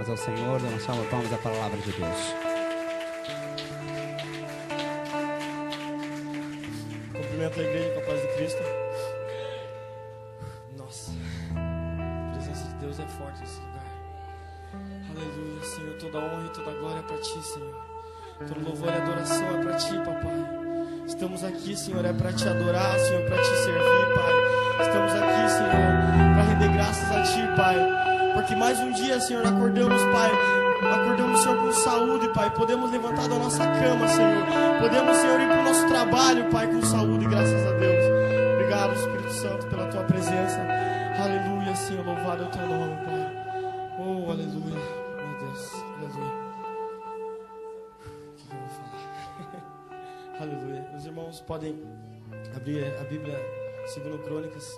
palmas ao Senhor, dê uma salva de palmas à palavra de Deus. Cumprimento a igreja com a paz de Cristo. Nossa, a presença de Deus é forte nesse lugar. Aleluia, Senhor, toda honra e toda glória é para Ti, Senhor. Todo louvor e adoração é para Ti, Papai. Estamos aqui, Senhor, é para Te adorar, Senhor, para Te servir, Pai. Estamos aqui, Senhor, para render graças a Ti, Pai. Porque mais um dia, Senhor, acordamos, Pai. Acordamos, Senhor, com saúde, Pai. Podemos levantar da nossa cama, Senhor. Podemos, Senhor, ir para o nosso trabalho, Pai, com saúde, graças a Deus. Obrigado, Espírito Santo, pela Tua presença. Aleluia, Senhor, louvado é o Teu nome, Pai. Oh, aleluia, meu Deus, aleluia. O que eu vou falar? Aleluia. Os irmãos podem abrir a Bíblia, 2 Crônicas,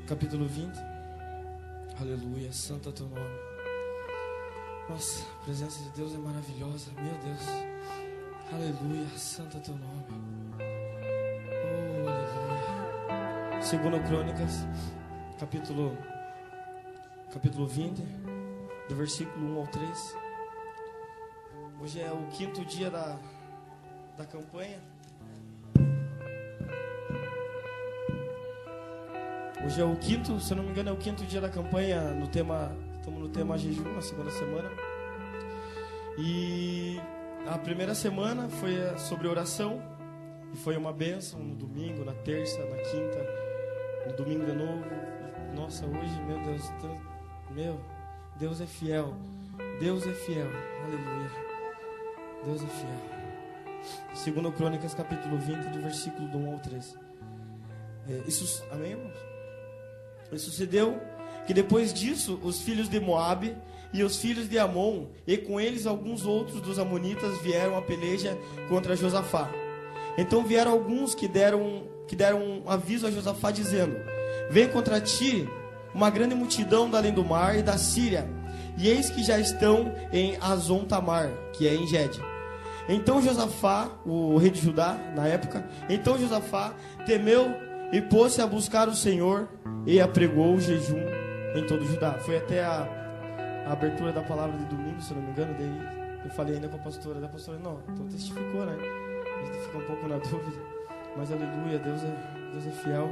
capítulo 20. Aleluia, santo é o Teu nome. Nossa, a presença de Deus é maravilhosa, meu Deus. Aleluia, santo é o Teu nome. Oh, aleluia. 2 Crônicas, capítulo 20, do versículo 1 ao 3. Hoje é o 5º dia da campanha. Hoje é o 5º, se eu não me engano, é o 5º dia da campanha no tema, estamos no tema jejum, na segunda semana. E a primeira semana foi sobre oração, e foi uma bênção no domingo, na terça, na quinta, no domingo de novo. Nossa, hoje, meu Deus, Deus é fiel, Deus é fiel, aleluia, Deus é fiel. 2 Crônicas, capítulo 20, do versículo do 1 ao 3. Amém, irmãos? E sucedeu que depois disso os filhos de Moabe e os filhos de Amon, e com eles alguns outros dos amonitas, vieram a peleja contra Josafá. Então vieram alguns que deram aviso a Josafá, dizendo: vem contra ti uma grande multidão da além do mar e da Síria, e eis que já estão em Azon Tamar, que é em Gede. Então Josafá, o rei de Judá na época, temeu e pôs-se a buscar o Senhor e apregou o jejum em todo o Judá. Foi até a abertura da palavra de domingo, se não me engano. Daí eu falei ainda com a pastora. Da pastora, não, então testificou, né? A gente fica um pouco na dúvida. Mas aleluia, Deus é fiel.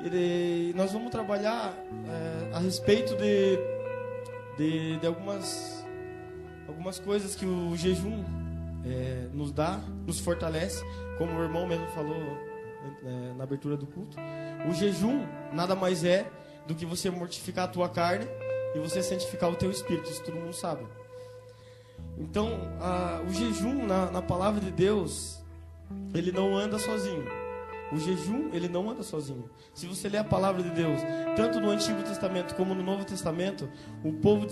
E nós vamos trabalhar a respeito de algumas coisas que o jejum nos dá, nos fortalece. Como o irmão mesmo falou na abertura do culto, o jejum nada mais é do que você mortificar a tua carne e você santificar o teu espírito. Isso todo mundo sabe. Então o jejum na palavra de Deus, ele não anda sozinho. O jejum, ele não anda sozinho. Se você ler a palavra de Deus, tanto no Antigo Testamento como no Novo Testamento, o povo,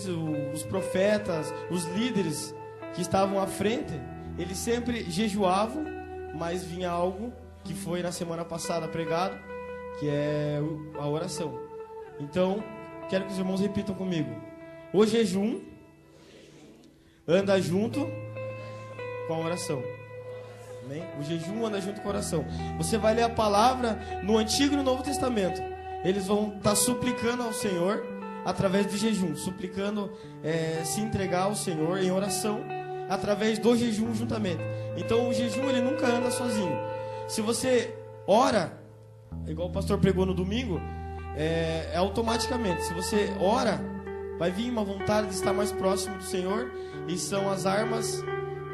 os profetas, os líderes que estavam à frente, eles sempre jejuavam, mas vinha algo que foi na semana passada pregado, que é a oração. Então, quero que os irmãos repitam comigo. O jejum anda junto com a oração. Amém? O jejum anda junto com a oração. Você vai ler a palavra no Antigo e no Novo Testamento. Eles vão estar suplicando ao Senhor através do jejum, suplicando se entregar ao Senhor em oração através do jejum juntamente. Então o jejum, ele nunca anda sozinho. Se você ora, igual o pastor pregou no domingo, automaticamente. Se você ora, vai vir uma vontade de estar mais próximo do Senhor. E são as armas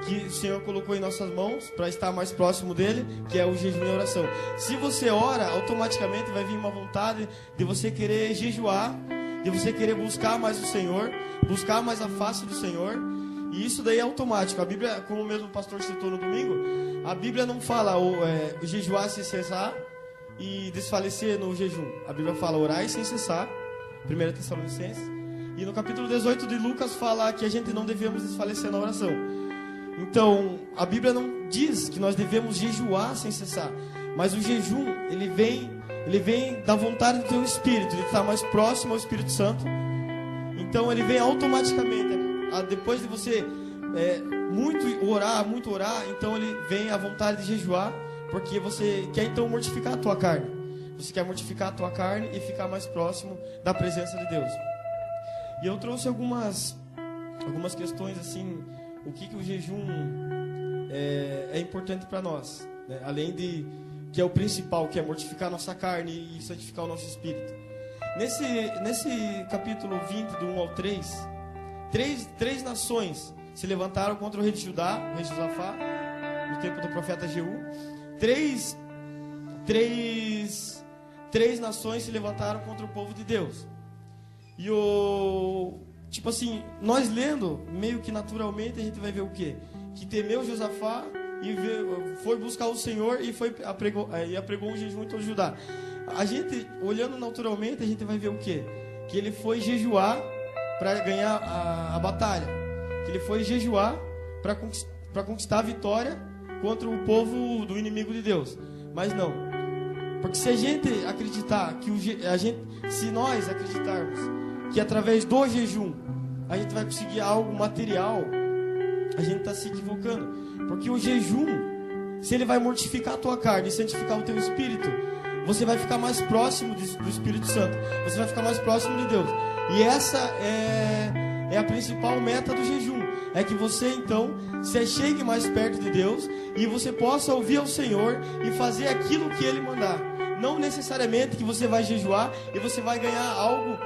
que o Senhor colocou em nossas mãos para estar mais próximo dele, que é o jejum e a oração. Se você ora, automaticamente vai vir uma vontade de você querer jejuar, de você querer buscar mais o Senhor, buscar mais a face do Senhor. E isso daí é automático. A Bíblia, como mesmo o pastor citou no domingo, a Bíblia não fala jejuar sem cessar e desfalecer no jejum. A Bíblia fala orar sem cessar, 1 Tessalonicenses. E no capítulo 18 de Lucas fala que a gente não devemos desfalecer na oração. Então, a Bíblia não diz que nós devemos jejuar sem cessar. Mas o jejum, ele vem da vontade do teu espírito, de estar mais próximo ao Espírito Santo. Então, ele vem automaticamente. Depois de você muito orar, então ele vem a vontade de jejuar, porque você quer então mortificar a tua carne. Você quer mortificar a tua carne e ficar mais próximo da presença de Deus. E eu trouxe algumas questões assim, o que o jejum é importante para nós, né? Além de que é o principal, que é mortificar a nossa carne e santificar o nosso espírito. Nesse capítulo 20, do 1 ao 3, três nações se levantaram contra o rei de Judá, o rei Josafá, no tempo do profeta Jeú. Três nações se levantaram contra o povo de Deus. E tipo assim, nós lendo, meio que naturalmente a gente vai ver o quê? Que temeu Josafá e foi buscar o Senhor e apregou um jejum em todo Judá. A gente, olhando naturalmente, a gente vai ver o quê? Que ele foi jejuar para ganhar a batalha. Que ele foi jejuar para conquistar a vitória contra o povo do inimigo de Deus. Mas não. Porque se a gente acreditar se nós acreditarmos que através do jejum a gente vai conseguir algo material, a gente está se equivocando. Porque o jejum, se ele vai mortificar a tua carne e santificar o teu espírito, você vai ficar mais próximo do Espírito Santo. Você vai ficar mais próximo de Deus. E essa é a principal meta do jejum. É que você então se chegue mais perto de Deus e você possa ouvir ao Senhor e fazer aquilo que Ele mandar. Não necessariamente que você vai jejuar e você vai ganhar algo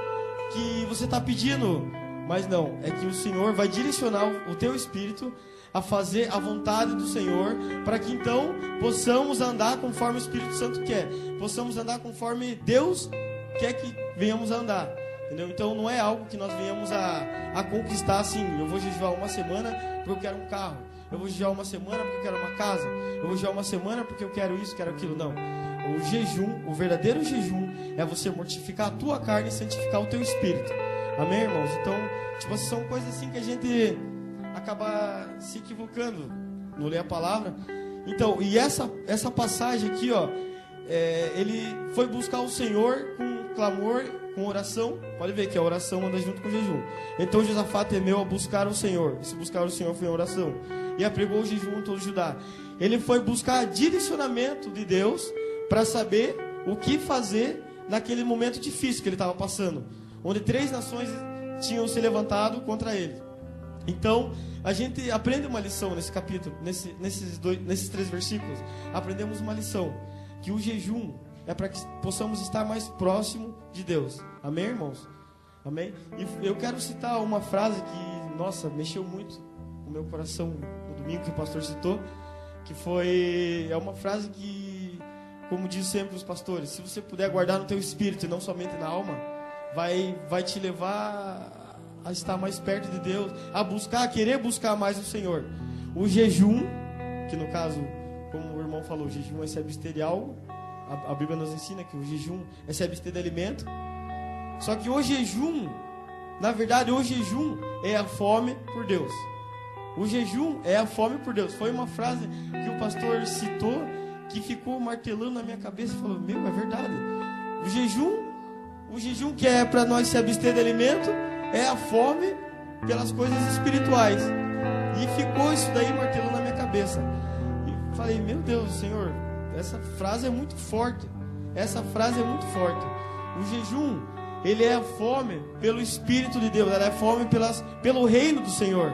que você está pedindo. Mas não, é que o Senhor vai direcionar o teu espírito a fazer a vontade do Senhor, para que então possamos andar conforme o Espírito Santo quer, possamos andar conforme Deus quer que venhamos a andar, entendeu? Então não é algo que nós venhamos a conquistar assim. Eu vou jejuar uma semana porque eu quero um carro, eu vou jejuar uma semana porque eu quero uma casa, eu vou jejuar uma semana porque eu quero isso, quero aquilo. Não, o jejum, o verdadeiro jejum é você mortificar a tua carne e santificar o teu espírito. Amém, irmãos? Então, tipo, são coisas assim que a gente acaba se equivocando no ler a palavra. Então, e essa passagem aqui, ó, ele foi buscar o Senhor com clamor, com oração. Pode ver que a oração anda junto com o jejum. Então Josafá temeu a buscar o Senhor. E se buscar o Senhor foi a oração. E apregou o jejum em todo Judá. Ele foi buscar direcionamento de Deus para saber o que fazer naquele momento difícil que ele estava passando, onde 3 nações tinham se levantado contra ele. Então, a gente aprende uma lição nesse capítulo, nesses 3 versículos. Aprendemos uma lição, que o jejum é para que possamos estar mais próximo de Deus. Amém, irmãos? Amém? E eu quero citar uma frase que, nossa, mexeu muito com o meu coração no domingo que o pastor citou, que é uma frase que, como diz sempre os pastores, se você puder guardar no teu espírito e não somente na alma, vai te levar a estar mais perto de Deus, a querer buscar mais o Senhor. O jejum, que no caso, como o irmão falou, o jejum é se abster de algo. A Bíblia nos ensina que o jejum é se abster de alimento. Só que o jejum, na verdade, o jejum é a fome por Deus. O jejum é a fome por Deus. Foi uma frase que o pastor citou, que ficou martelando na minha cabeça e falou, é verdade. O jejum que é para nós se abster de alimento, é a fome pelas coisas espirituais. E ficou isso daí martelando na minha cabeça. E falei, meu Deus, Senhor, essa frase é muito forte. Essa frase é muito forte. O jejum, ele é a fome pelo Espírito de Deus. Ela é fome pelo reino do Senhor.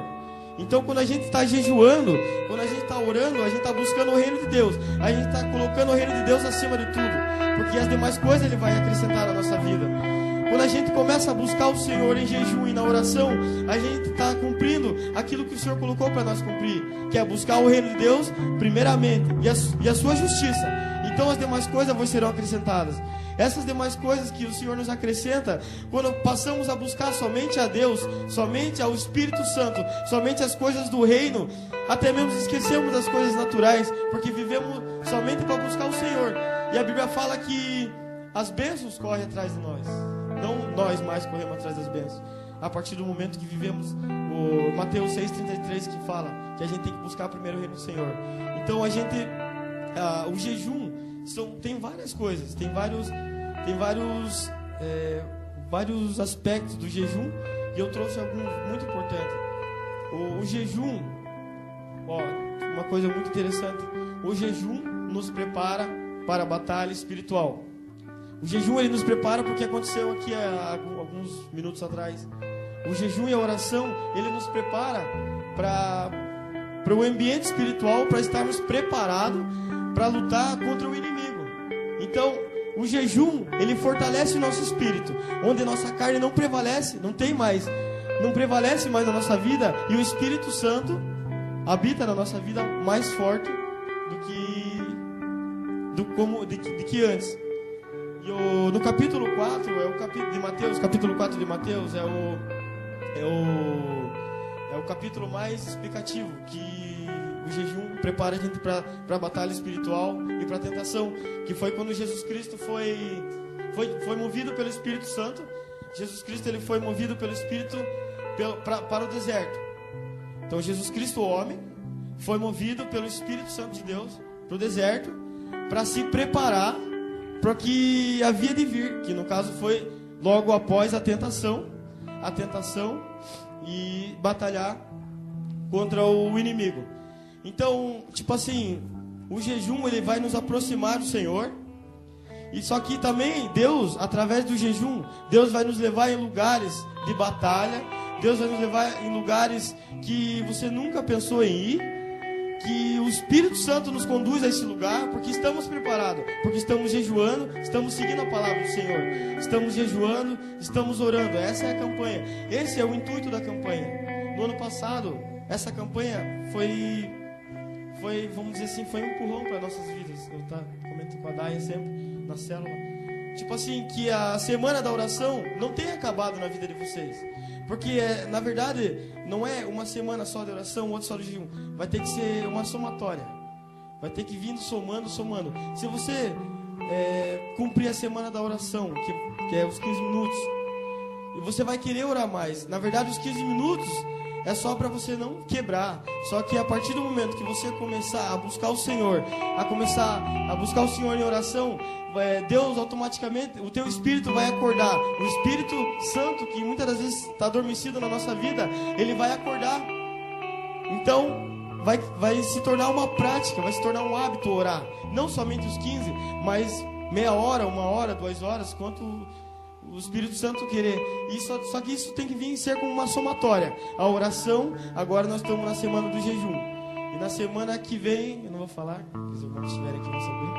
Então, quando a gente está jejuando, quando a gente está orando, a gente está buscando o reino de Deus. A gente está colocando o reino de Deus acima de tudo, porque as demais coisas Ele vai acrescentar na nossa vida. Quando a gente começa a buscar o Senhor em jejum e na oração, a gente está cumprindo aquilo que o Senhor colocou para nós cumprir, que é buscar o reino de Deus primeiramente e a sua justiça. Então as demais coisas serão acrescentadas. Essas demais coisas que o Senhor nos acrescenta, quando passamos a buscar somente a Deus, somente ao Espírito Santo, somente as coisas do reino, até mesmo esquecemos das coisas naturais, porque vivemos somente para buscar o Senhor. E a Bíblia fala que as bênçãos correm atrás de nós, não nós mais corremos atrás das bênçãos. A partir do momento que vivemos o Mateus 6,33, que fala que a gente tem que buscar primeiro o reino do Senhor. Então a gente, o jejum tem várias coisas, tem vários aspectos do jejum, e eu trouxe alguns muito importantes. O jejum, uma coisa muito interessante, o jejum nos prepara para a batalha espiritual. O jejum ele nos prepara porque aconteceu aqui há alguns minutos atrás. O jejum e a oração, ele nos prepara para o ambiente espiritual, para estarmos preparados para lutar contra o inimigo. Então, o jejum, ele fortalece o nosso espírito, onde nossa carne não prevalece, não prevalece mais na nossa vida, e o Espírito Santo habita na nossa vida mais forte do que antes. E no capítulo 4, é o capítulo de Mateus, capítulo 4 de Mateus, é o capítulo mais explicativo, que o jejum prepara a gente para a batalha espiritual e para a tentação, que foi quando Jesus Cristo foi movido pelo Espírito Santo. Jesus Cristo, ele foi movido pelo Espírito para o deserto. Então Jesus Cristo, o homem, foi movido pelo Espírito Santo de Deus para o deserto, para se preparar para o que havia de vir, que no caso foi logo após a tentação e batalhar contra o inimigo. Então, tipo assim, o jejum, ele vai nos aproximar do Senhor. E só que também Deus, através do jejum, Deus vai nos levar em lugares de batalha. Deus vai nos levar em lugares que você nunca pensou em ir, que o Espírito Santo nos conduz a esse lugar, porque estamos preparados, porque estamos jejuando, estamos seguindo a palavra do Senhor, estamos jejuando, estamos orando. Essa é a campanha, esse é o intuito da campanha. No ano passado, essa campanha foi, vamos dizer assim, foi um empurrão para nossas vidas. Eu comento com a Daia sempre na célula, tipo assim, que a semana da oração não tenha acabado na vida de vocês, porque na verdade não é uma semana só de oração, outra só de jejum, vai ter que ser uma somatória, vai ter que vir somando. Se você cumprir a semana da oração, que é os 15 minutos, e você vai querer orar mais, na verdade os 15 minutos é só para você não quebrar. Só que a partir do momento que você começar a buscar o Senhor, a começar a buscar o Senhor em oração, Deus automaticamente, o teu espírito vai acordar. O Espírito Santo, que muitas das vezes está adormecido na nossa vida, ele vai acordar. Então vai se tornar uma prática, vai se tornar um hábito orar. Não somente os 15, mas meia hora, 1 hora, 2 horas, quanto o Espírito Santo querer. Só que isso tem que vir ser como uma somatória. A oração, agora nós estamos na semana do jejum. E na semana que vem, eu não vou falar, porque os irmãos estiverem aqui vão saber.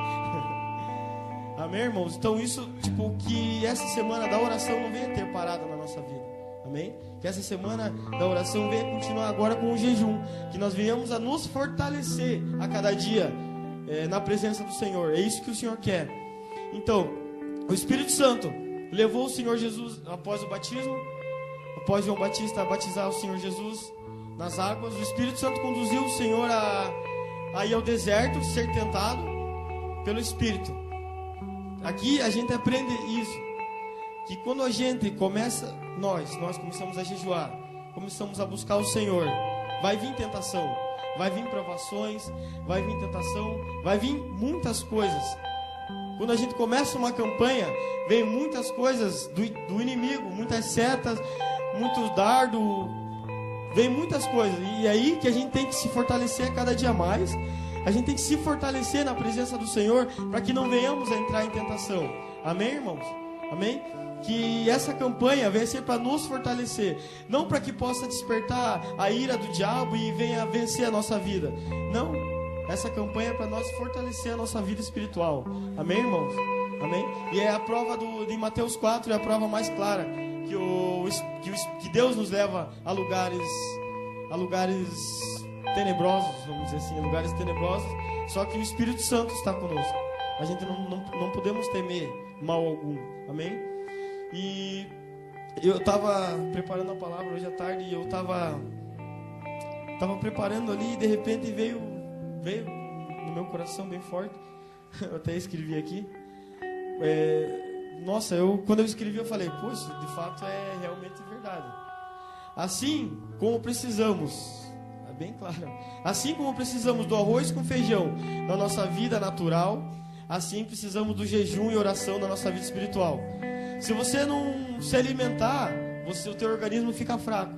Amém, irmãos? Então isso, tipo, que essa semana da oração não venha ter parado na nossa vida. Amém? Que essa semana da oração venha continuar agora com o jejum. Que nós venhamos a nos fortalecer a cada dia na presença do Senhor. É isso que o Senhor quer. Então, o Espírito Santo levou o Senhor Jesus após o batismo, após João Batista batizar o Senhor Jesus nas águas. O Espírito Santo conduziu o Senhor a ir ao deserto, ser tentado pelo Espírito. Aqui a gente aprende isso, que quando a gente começa, nós começamos a jejuar, começamos a buscar o Senhor, vai vir tentação, vai vir provações, vai vir tentação, vai vir muitas coisas. Quando a gente começa uma campanha, vem muitas coisas do inimigo, muitas setas, muitos dardos, vem muitas coisas. E é aí que a gente tem que se fortalecer cada dia mais. A gente tem que se fortalecer na presença do Senhor, para que não venhamos a entrar em tentação. Amém, irmãos? Amém? Que essa campanha venha ser para nos fortalecer, não para que possa despertar a ira do diabo e venha vencer a nossa vida. Não. Essa campanha é para nós fortalecer a nossa vida espiritual. Amém, irmãos? Amém? E é a prova de Mateus 4, é a prova mais clara, que Deus nos leva a lugares tenebrosos, vamos dizer assim, lugares tenebrosos, só que o Espírito Santo está conosco. A gente não podemos temer mal algum. Amém? E eu estava preparando a palavra hoje à tarde, e eu estava preparando ali, e de repente veio no meu coração bem forte. Eu até escrevi aqui. Quando eu escrevi, eu falei, poxa, de fato é realmente verdade. Assim como precisamos, é bem claro, assim como precisamos do arroz com feijão na nossa vida natural, assim precisamos do jejum e oração na nossa vida espiritual. Se você não se alimentar, o teu organismo fica fraco.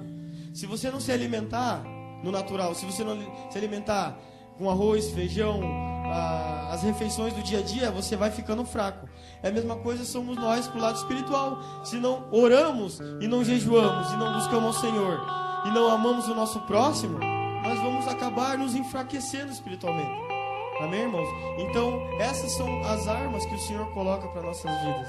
Se você não se alimentar no natural, se você não se alimentar com arroz, feijão, as refeições do dia a dia, você vai ficando fraco. É a mesma coisa somos nós pro lado espiritual. Se não oramos e não jejuamos e não buscamos o Senhor e não amamos o nosso próximo, nós vamos acabar nos enfraquecendo espiritualmente. Amém, irmãos? Então, essas são as armas que o Senhor coloca para nossas vidas.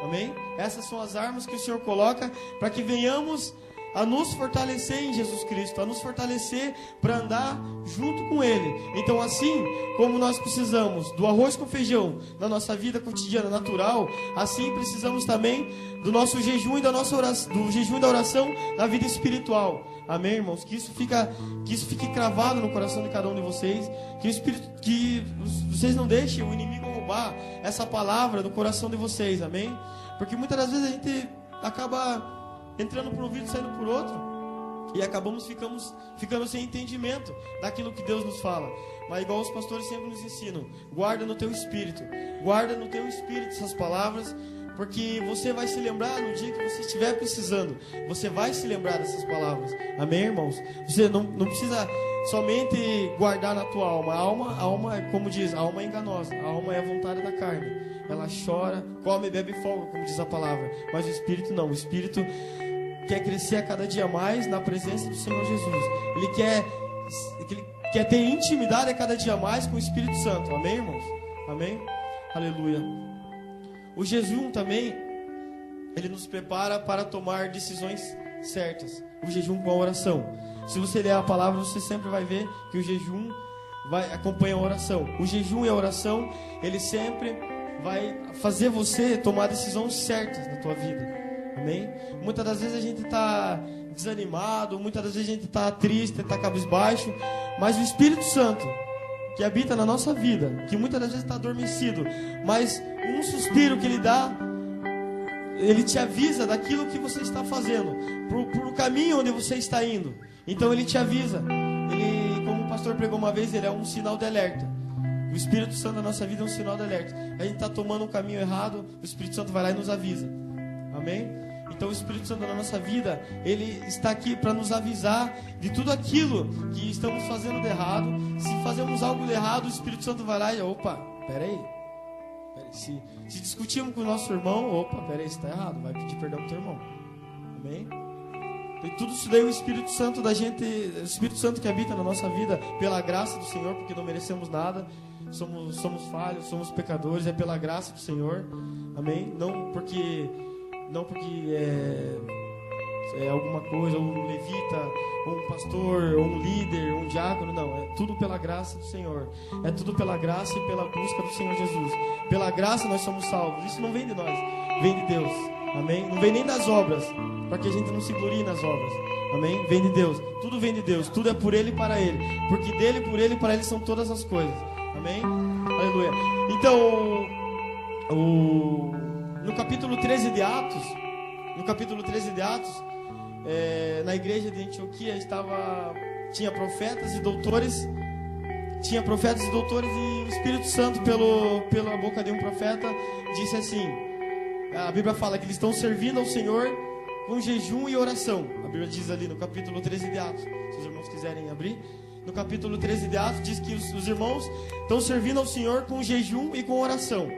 Amém? Essas são as armas que o Senhor coloca para que venhamos a nos fortalecer em Jesus Cristo, a nos fortalecer para andar junto com Ele. Então, assim como nós precisamos do arroz com feijão na nossa vida cotidiana natural, assim precisamos também do nosso jejum e da nossa oração, do jejum e da oração na vida espiritual. Amém, irmãos? Que isso fique cravado no coração de cada um de vocês, que vocês não deixem o inimigo roubar essa palavra do coração de vocês. Amém? Porque muitas das vezes a gente acaba entrando por um ouvido e saindo por outro, e acabamos ficando sem entendimento daquilo que Deus nos fala. Mas igual os pastores sempre nos ensinam, guarda no teu espírito essas palavras, porque você vai se lembrar no dia que você estiver precisando. Você vai se lembrar dessas palavras. Amém, irmãos? Você não precisa somente guardar na tua alma. A alma, como diz, a alma é enganosa. A alma é a vontade da carne. Ela chora, come, bebe e folga, como diz a palavra. Mas o espírito não. O espírito quer crescer a cada dia mais na presença do Senhor Jesus. Ele quer ter intimidade a cada dia mais com o Espírito Santo. Amém, irmãos? Amém? Aleluia. O jejum também, ele nos prepara para tomar decisões certas. O jejum com a oração. Se você ler a palavra, você sempre vai ver que o jejum acompanha a oração. O jejum e a oração, ele sempre vai fazer você tomar decisões certas na tua vida. Amém? Muitas das vezes a gente está desanimado, muitas das vezes a gente está triste, está cabisbaixo, mas o Espírito Santo que habita na nossa vida, que muitas das vezes está adormecido, mas um suspiro que ele dá, ele te avisa daquilo que você está fazendo, pro caminho onde você está indo. Então ele te avisa. Ele, como o pastor pregou uma vez, ele é um sinal de alerta. O Espírito Santo na nossa vida é um sinal de alerta. A gente está tomando um caminho errado, o Espírito Santo vai lá e nos avisa. Amém? Então o Espírito Santo na nossa vida, ele está aqui para nos avisar de tudo aquilo que estamos fazendo de errado. Se fazemos algo de errado, o Espírito Santo vai lá e, peraí. Se discutimos com o nosso irmão, peraí, isso está errado, vai pedir perdão pro teu irmão. Amém? E tudo isso daí o Espírito Santo da gente, o Espírito Santo que habita na nossa vida, pela graça do Senhor, porque não merecemos nada, somos falhos, somos pecadores, é pela graça do Senhor. Amém? Não porque é alguma coisa, ou um levita, ou um pastor, ou um líder, ou um diácono, não, é tudo pela graça do Senhor, é tudo pela graça e pela busca do Senhor Jesus. Pela graça nós somos salvos, isso não vem de nós, vem de Deus. Amém? Não vem nem das obras, para que a gente não se glorie nas obras. Amém? Vem de Deus, tudo vem de Deus, tudo é por Ele e para Ele, porque dele, por Ele e para Ele são todas as coisas. Amém? Aleluia. Então, no capítulo 13 de Atos, na igreja de Antioquia tinha profetas e doutores, e o Espírito Santo pela boca de um profeta disse assim, a Bíblia fala que eles estão servindo ao Senhor com jejum e oração. A Bíblia diz ali no capítulo 13 de Atos, se os irmãos quiserem abrir, no capítulo 13 de Atos diz que os irmãos estão servindo ao Senhor com jejum e com oração.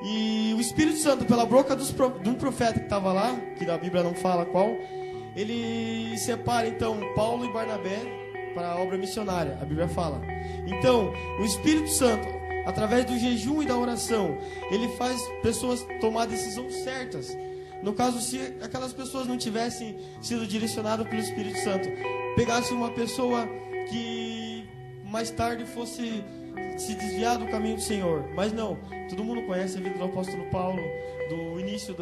E o Espírito Santo, pela boca de um profeta que estava lá, que a Bíblia não fala qual, ele separa então Paulo e Barnabé para a obra missionária, a Bíblia fala. Então, o Espírito Santo, através do jejum e da oração, ele faz pessoas tomar decisões certas. No caso, se aquelas pessoas não tivessem sido direcionadas pelo Espírito Santo, pegasse uma pessoa que mais tarde fosse se desviar do caminho do Senhor. Mas não, todo mundo conhece a vida do apóstolo Paulo, do início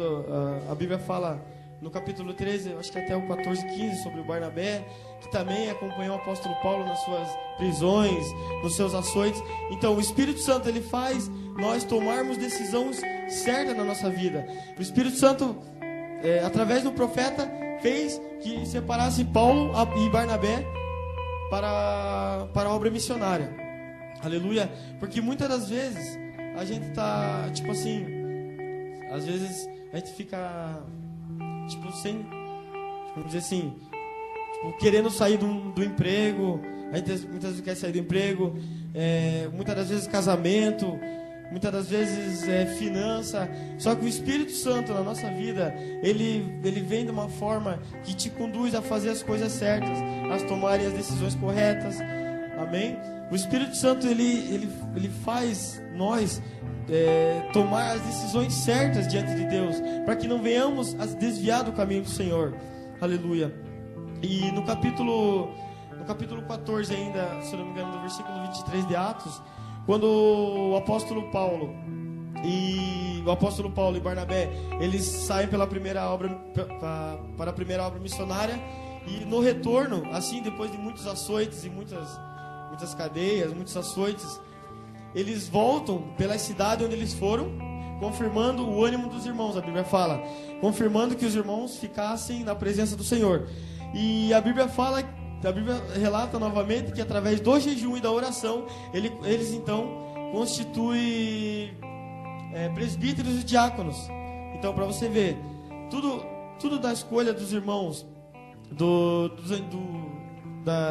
a Bíblia fala no capítulo 13, acho que até o 14, 15, sobre o Barnabé, que também acompanhou o apóstolo Paulo nas suas prisões, nos seus açoites. Então o Espírito Santo, ele faz nós tomarmos decisões certas na nossa vida. O Espírito Santo, através do profeta, fez que separasse Paulo e Barnabé para a obra missionária. Aleluia. Porque muitas das vezes a gente tá, tipo assim, às vezes a gente fica, tipo, sem, vamos dizer assim, tipo, querendo sair do emprego, a A gente muitas vezes quer sair do emprego, muitas das vezes casamento, muitas das vezes finança. Só que o Espírito Santo na nossa vida, ele vem de uma forma que te conduz a fazer as coisas certas, a tomarem as decisões corretas. Amém? O Espírito Santo, ele faz nós tomar as decisões certas diante de Deus, para que não venhamos a desviar do caminho do Senhor. Aleluia. E no capítulo 14 ainda, se não me engano, no versículo 23 de Atos, quando o apóstolo Paulo e Barnabé, eles saem para a primeira obra missionária, e no retorno, assim, depois de muitos açoites e muitas cadeias, muitos açoites, eles voltam pela cidade onde eles foram, confirmando o ânimo dos irmãos. A Bíblia fala, confirmando que os irmãos ficassem na presença do Senhor. E a Bíblia relata novamente que através do jejum e da oração, eles então constituem presbíteros e diáconos. Então, para você ver, tudo da escolha dos irmãos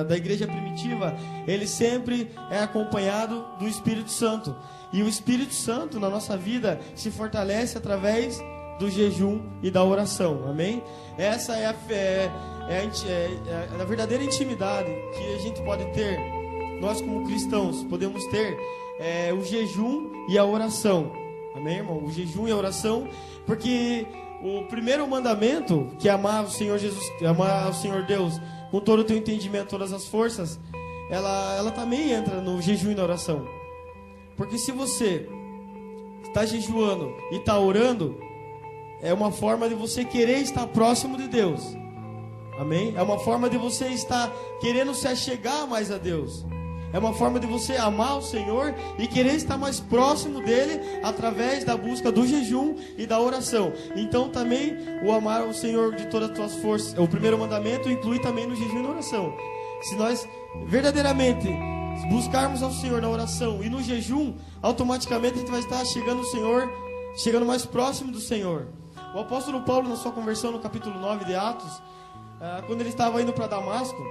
da igreja primitiva, ele sempre é acompanhado do Espírito Santo. E o Espírito Santo na nossa vida se fortalece através do jejum e da oração. Amém? Essa é a verdadeira intimidade que a gente pode ter. Nós como cristãos podemos ter o jejum e a oração. Amém, irmão? O jejum e a oração, porque o primeiro mandamento, que é amar o Senhor Jesus, amar o Senhor Deus com todo o teu entendimento, todas as forças, ela também entra no jejum e na oração. Porque se você está jejuando e está orando, é uma forma de você querer estar próximo de Deus. Amém? É uma forma de você estar querendo se achegar mais a Deus. É uma forma de você amar o Senhor e querer estar mais próximo dele através da busca do jejum e da oração. Então também o amar o Senhor de todas as tuas forças, o primeiro mandamento inclui também no jejum e na oração. Se nós verdadeiramente buscarmos ao Senhor na oração e no jejum, automaticamente a gente vai estar chegando ao Senhor, chegando mais próximo do Senhor. O apóstolo Paulo, na sua conversão no capítulo 9 de Atos, quando ele estava indo para Damasco,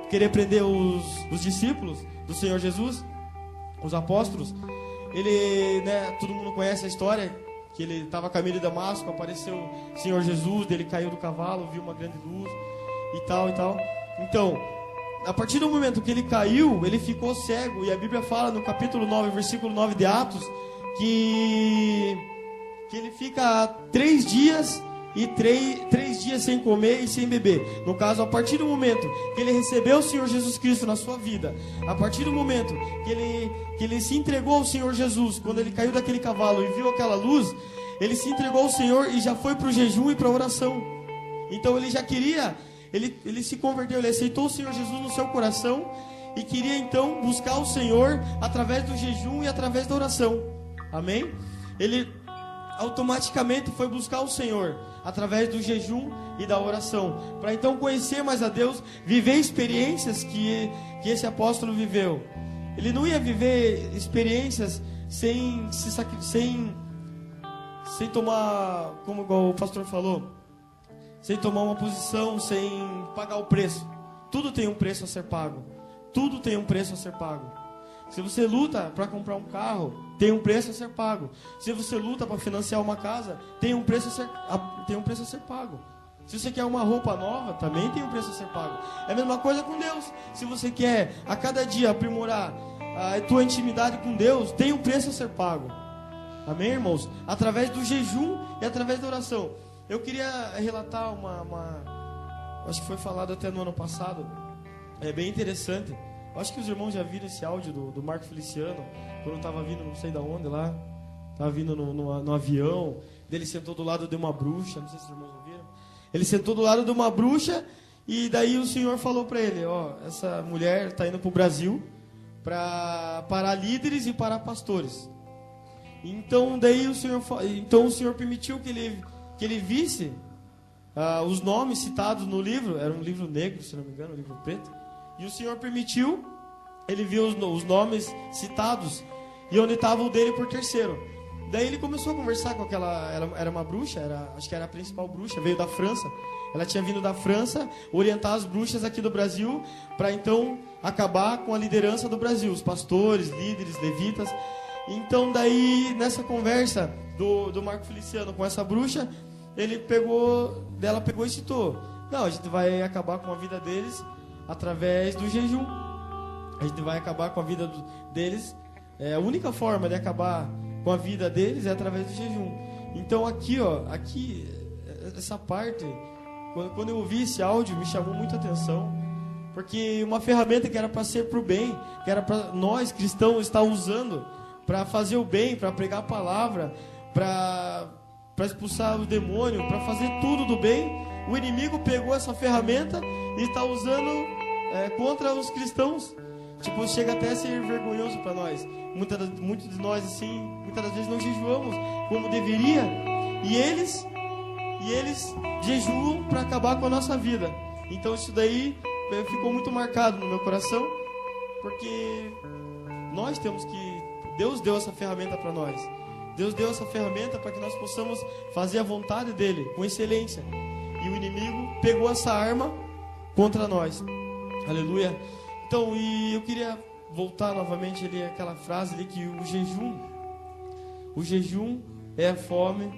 querer prender os discípulos do Senhor Jesus, os apóstolos, ele, todo mundo conhece a história, que ele estava a caminho de Damasco, apareceu o Senhor Jesus, ele caiu do cavalo, viu uma grande luz e tal. Então, a partir do momento que ele caiu, ele ficou cego, e a Bíblia fala no capítulo 9, versículo 9 de Atos, que ele fica 3 dias e 3 dias sem comer e sem beber. No caso, a partir do momento que ele recebeu o Senhor Jesus Cristo na sua vida, a partir do momento que ele se entregou ao Senhor Jesus, quando ele caiu daquele cavalo e viu aquela luz, ele se entregou ao Senhor e já foi para o jejum e para a oração. Então ele já queria, ele se converteu, ele aceitou o Senhor Jesus no seu coração e queria então buscar o Senhor através do jejum e através da oração. Amém? Ele automaticamente foi buscar o Senhor através do jejum e da oração, para então conhecer mais a Deus, viver experiências que esse apóstolo viveu. Ele não ia viver experiências sem tomar, como o pastor falou, sem tomar uma posição, sem pagar o preço. Tudo tem um preço a ser pago. Tudo tem um preço a ser pago. Se você luta para comprar um carro, tem um preço a ser pago. Se você luta para financiar uma casa, tem um preço a ser pago. Se você quer uma roupa nova, também tem um preço a ser pago. É a mesma coisa com Deus. Se você quer a cada dia aprimorar a tua intimidade com Deus, tem um preço a ser pago. Amém, irmãos? Através do jejum e através da oração. Eu queria relatar acho que foi falado até no ano passado. É bem interessante. Acho que os irmãos já viram esse áudio do Marco Feliciano, quando estava vindo não sei de onde lá, estava vindo no avião, ele sentou do lado de uma bruxa, não sei se os irmãos ouviram. Ele sentou do lado de uma bruxa e daí o Senhor falou para ele, essa mulher está indo para o Brasil para líderes e para pastores. Então daí o Senhor permitiu que ele visse os nomes citados no livro, era um livro negro, se não me engano, um livro preto. E o Senhor permitiu, ele viu os nomes citados, e onde estava o dele por terceiro. Daí ele começou a conversar com aquela... Era uma bruxa, acho que era a principal bruxa, veio da França. Ela tinha vindo da França orientar as bruxas aqui do Brasil para então acabar com a liderança do Brasil, os pastores, líderes, levitas. Então daí nessa conversa do Marco Feliciano com essa bruxa, ela pegou e citou: não, a gente vai acabar com a vida deles através do jejum. A gente vai acabar com a vida deles. A única forma de acabar com a vida deles é através do jejum. Então aqui essa parte, quando eu ouvi esse áudio, me chamou muita atenção, porque uma ferramenta que era para ser para o bem, que era para nós cristãos estar usando para fazer o bem, para pregar a palavra, para expulsar o demônio, para fazer tudo do bem, o inimigo pegou essa ferramenta e está usando contra os cristãos. Tipo, chega até a ser vergonhoso para nós. Muitos de nós, assim, muitas das vezes não jejuamos como deveria. E eles jejuam para acabar com a nossa vida. Então isso daí ficou muito marcado no meu coração, porque nós temos que... Deus deu essa ferramenta para nós. Deus deu essa ferramenta para que nós possamos fazer a vontade dele com excelência. E o inimigo pegou essa arma contra nós. Aleluia. Então, e eu queria voltar novamente ali àquela frase ali, que o jejum é a fome.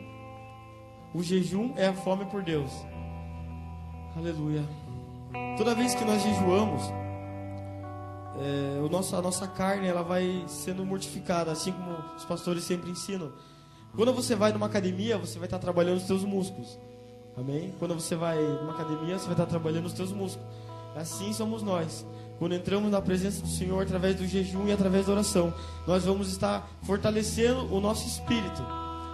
O jejum é a fome por Deus. Aleluia. Toda vez que nós jejuamos, a nossa carne ela vai sendo mortificada, assim como os pastores sempre ensinam. Quando você vai numa academia, você vai estar trabalhando os teus músculos. Amém? Quando você vai numa academia, você vai estar trabalhando os teus músculos. Assim somos nós. Quando entramos na presença do Senhor através do jejum e através da oração, nós vamos estar fortalecendo o nosso espírito.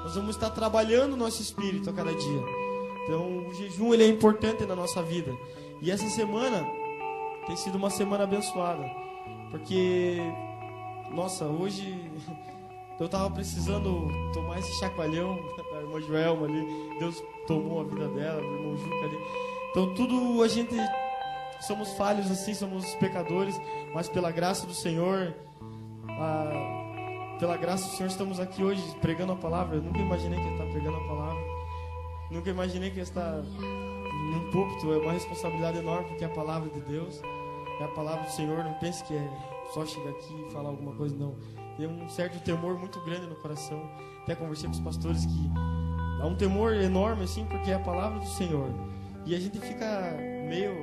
Nós vamos estar trabalhando o nosso espírito a cada dia. Então o jejum ele é importante na nossa vida. E essa semana tem sido uma semana abençoada, porque, nossa, hoje eu estava precisando tomar esse chacoalhão da irmã Joelma ali. Deus tomou a vida dela, do irmão Juca ali. Então tudo a gente... Somos falhos assim, somos pecadores, mas pela graça do Senhor, pela graça do Senhor estamos aqui hoje pregando a palavra. Eu nunca imaginei que eu ia estar pregando a palavra. Nunca imaginei que eu ia estar num púlpito. É uma responsabilidade enorme, porque é a palavra de Deus, é a palavra do Senhor. Não pense que é só chegar aqui e falar alguma coisa, não. Tem um certo temor muito grande no coração. Até conversei com os pastores que há um temor enorme assim, porque é a palavra do Senhor. E a gente fica meio,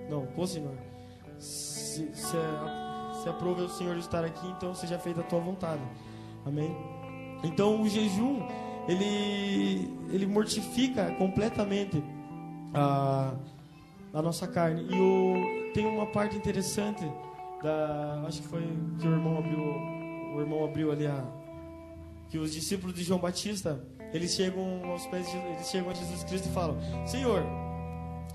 não, pô, Senhor, se aprove o Senhor estar aqui, então seja feita a tua vontade. Amém? Então o jejum, ele mortifica completamente a nossa carne. E tem uma parte interessante, acho que foi que o irmão abriu ali, que os discípulos de João Batista, eles chegam aos pés eles chegam a Jesus Cristo e falam: Senhor,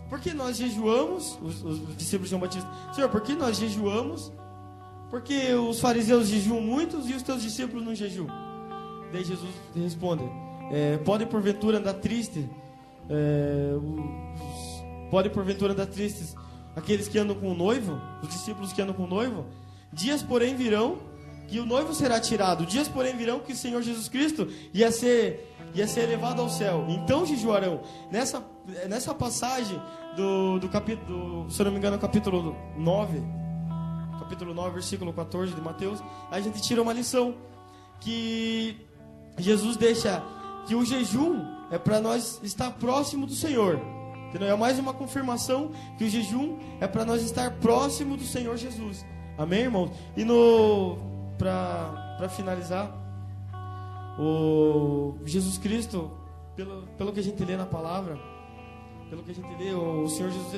por que nós jejuamos? Os discípulos de João Batista: Senhor, por que nós jejuamos? Porque os fariseus jejuam muitos e os teus discípulos não jejuam. Daí Jesus responde: podem porventura andar tristes? Podem porventura andar tristes aqueles que andam com o noivo? Os discípulos que andam com o noivo? Dias, porém, virão que o noivo será tirado. Dias, porém, virão que o Senhor Jesus Cristo ia ser elevado ao céu. Então jejuarão. Nessa passagem do capítulo, se eu não me engano, capítulo 9, versículo 14 de Mateus, a gente tira uma lição, que Jesus deixa que o jejum é para nós estar próximo do Senhor. Entendeu? É mais uma confirmação que o jejum é para nós estar próximo do Senhor Jesus. Amém, irmãos? E para finalizar, o Jesus Cristo, pelo que a gente lê na palavra, pelo que a gente lê, o Senhor Jesus,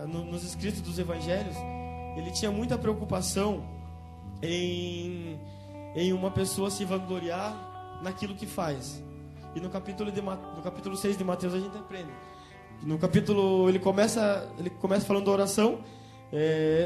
nos escritos dos evangelhos, ele tinha muita preocupação em uma pessoa se vangloriar naquilo que faz. E no capítulo 6 de Mateus a gente aprende. No capítulo, ele começa falando da oração.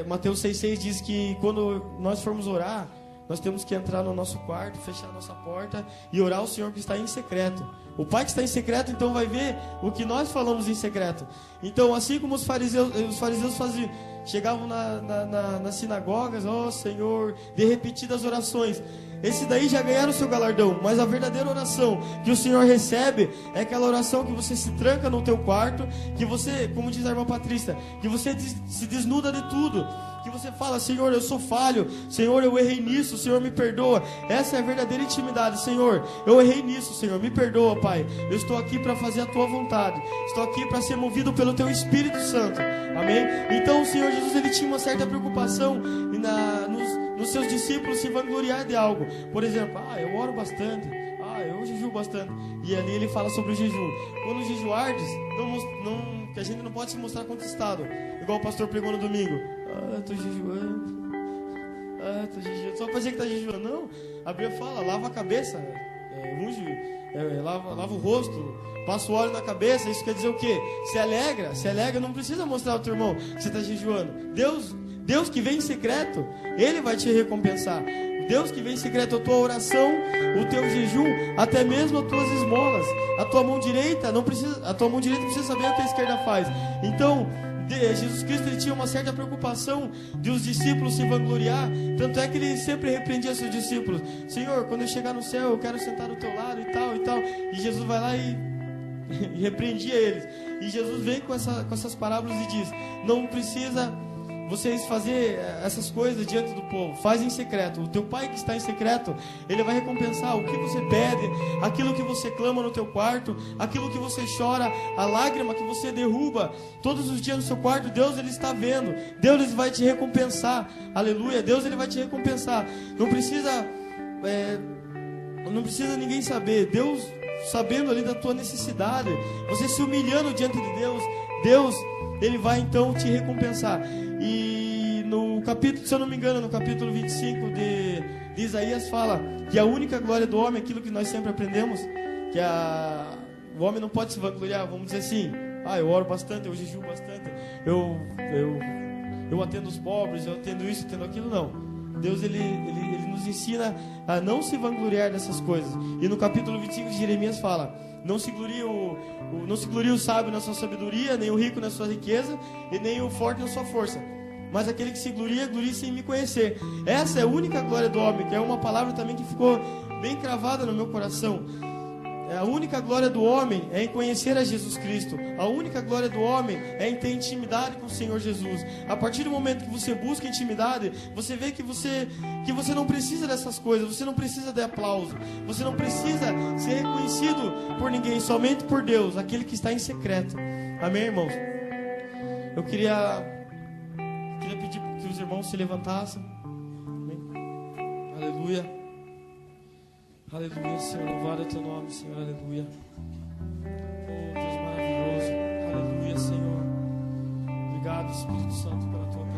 Mateus 6,6 diz que quando nós formos orar, nós temos que entrar no nosso quarto, fechar a nossa porta e orar ao Senhor que está em secreto. O Pai que está em secreto, então, vai ver o que nós falamos em secreto. Então, assim como os fariseus faziam, chegavam nas sinagogas, ó Senhor, de repetidas orações. Esse daí já ganharam o seu galardão, mas a verdadeira oração que o Senhor recebe é aquela oração que você se tranca no teu quarto, que você, como diz a irmã Patrícia, que você se desnuda de tudo, que você fala, Senhor, eu sou falho, Senhor, eu errei nisso, Senhor, me perdoa. Essa é a verdadeira intimidade. Senhor, eu errei nisso, Senhor, me perdoa, Pai. Eu estou aqui para fazer a tua vontade, estou aqui para ser movido pelo teu Espírito Santo, amém? Então o Senhor Jesus, ele tinha uma certa preocupação nos seus discípulos se vangloriar de algo. Por exemplo, eu oro bastante, eu jejuo bastante. E ali ele fala sobre o jejum. Quando jejuardes, que a gente não pode se mostrar conquistado, igual o pastor pregou no domingo. Estou jejuando. Só para dizer que está jejuando. Não, a Bíblia fala, lava a cabeça, unge, lava o rosto, passa o óleo na cabeça. Isso quer dizer o quê? Se alegra, não precisa mostrar ao teu irmão que você está jejuando. Deus que vem em secreto, Ele vai te recompensar. Deus que vem em secreto, a tua oração, o teu jejum, até mesmo as tuas esmolas. A tua mão direita precisa saber o que a esquerda faz. Então, Jesus Cristo, ele tinha uma certa preocupação de os discípulos se vangloriar. Tanto é que ele sempre repreendia seus discípulos. Senhor, quando eu chegar no céu, eu quero sentar do teu lado e tal e tal. E Jesus vai lá e repreendia eles. E Jesus vem com essas parábolas e diz: não precisa vocês fazer essas coisas diante do povo, faz em secreto. O teu pai que está em secreto, ele vai recompensar o que você pede, aquilo que você clama no teu quarto, aquilo que você chora, a lágrima que você derruba todos os dias no seu quarto. Deus, ele está vendo, Deus, ele vai te recompensar, aleluia. Deus, ele vai te recompensar. Não precisa ninguém saber. Deus sabendo ali da tua necessidade, você se humilhando diante de Deus, ele vai então te recompensar. E no capítulo, se eu não me engano, no capítulo 25 de Isaías, fala que a única glória do homem, aquilo que nós sempre aprendemos, que o homem não pode se vangloriar, vamos dizer assim, eu oro bastante, eu jejuo bastante, eu atendo os pobres, eu atendo isso, atendo aquilo. Não, Deus ele nos ensina a não se vangloriar dessas coisas. E no capítulo 25 de Jeremias fala: não se glorie o sábio na sua sabedoria, nem o rico na sua riqueza, e nem o forte na sua força. Mas aquele que se glorie-se em me conhecer. Essa é a única glória do homem, que é uma palavra também que ficou bem cravada no meu coração. A única glória do homem é em conhecer a Jesus Cristo. A única glória do homem é em ter intimidade com o Senhor Jesus. A partir do momento que você busca intimidade, você vê que você não precisa dessas coisas. Você não precisa de aplauso. Você não precisa ser reconhecido por ninguém, somente por Deus, aquele que está em secreto. Amém, irmãos? Eu queria pedir que os irmãos se levantassem. Amém? Aleluia. Aleluia, Senhor, louvado é teu nome, Senhor, aleluia. Oh, Deus maravilhoso, aleluia, Senhor. Obrigado, Espírito Santo, pela tua